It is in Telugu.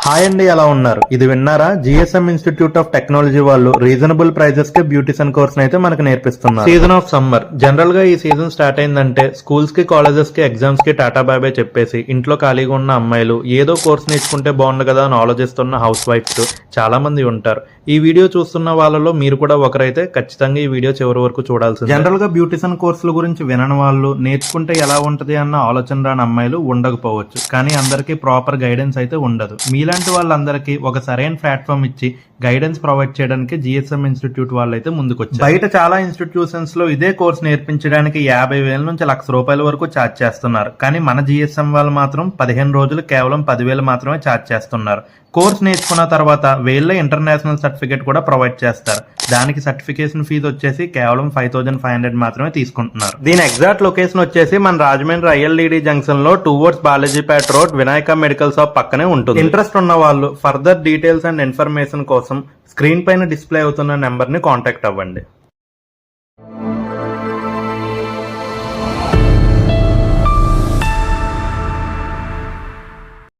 హాయ్ అండి, ఎలా ఉన్నారు? ఇది విన్నారా? జిఎస్ఎం ఇన్స్టిట్యూట్ ఆఫ్ టెక్నాలజీ వాళ్ళు రీజనబుల్ ప్రైజెస్ కి బ్యూటిషియన్ కోర్స్ అయితే మనకు నేర్పిస్తున్నారు. సీజన్ ఆఫ్ సమ్మర్ జనరల్ గా ఈ సీజన్ స్టార్ట్ అయిందంటే స్కూల్స్ కి, కాలేజెస్ కి, ఎగ్జామ్స్ కి టాటా బాయ్ బాయ్ చెప్పేసి ఇంట్లో ఖాళీగా ఉన్న అమ్మాయిలు ఏదో కోర్స్ నేర్చుకుంటే బాగుండు కదా అని ఆలోచిస్తున్న హౌస్ వైఫ్స్ చాలా మంది ఉంటారు. ఈ వీడియో చూస్తున్న వాళ్ళలో మీరు కూడా ఒకరైతే ఖచ్చితంగా ఈ వీడియో చివరి వరకు చూడాల్సింది. జనరల్ గా బ్యూటిషియన్ కోర్సుల గురించి వినని వాళ్ళు, నేర్చుకుంటే ఎలా ఉంటది అన్న ఆలోచన రాని అమ్మాయిలు ఉండకపోవచ్చు. కానీ అందరికీ ప్రాపర్ గైడెన్స్ అయితే ఉండదు. మీలాంటి వాళ్ళందరికీ ఒక సరైన ప్లాట్ఫామ్ ఇచ్చి గైడెన్స్ ప్రొవైడ్ చేయడానికి జిఎస్ఎం ఇన్స్టిట్యూట్ వాళ్ళు అయితే ముందుకొచ్చారు. బయట చాలా ఇన్స్టిట్యూషన్స్ లో ఇదే కోర్స్ నేర్పించడానికి 50,000 నుంచి ₹1,00,000 వరకు ఛార్జ్ చేస్తున్నారు. కానీ మన జిఎస్ఎం వాళ్ళు మాత్రం 15 రోజులు కేవలం 10,000 మాత్రమే ఛార్జ్ చేస్తున్నారు. కోర్స్ నేర్చుకున్న తర్వాత వీళ్ళే ఇంటర్నేషనల్ సర్టిఫికేట్ కూడా ప్రొవైడ్ చేస్తారు. దానికి సర్టిఫికేషన్ ఫీజు వచ్చేసి కేవలం 5,500 మాత్రమే తీసుకుంటున్నారు. దీని ఎగ్జాక్ట్ లొకేషన్ వచ్చేసి మన రాజమండ్రి ILDD జంక్షన్ లో towards Balajipeta road Vinayaka medical shop పక్కనే ఉంటుంది. ఇంట్రెస్ట్ ఉన్న వాళ్ళు ఫర్దర్ డీటెయిల్స్ అండ్ ఇన్ఫర్మేషన్ కోసం స్క్రీన్ పైన డిస్ప్లే అవుతున్న నెంబర్ ని కాంటాక్ట్ అవ్వండి.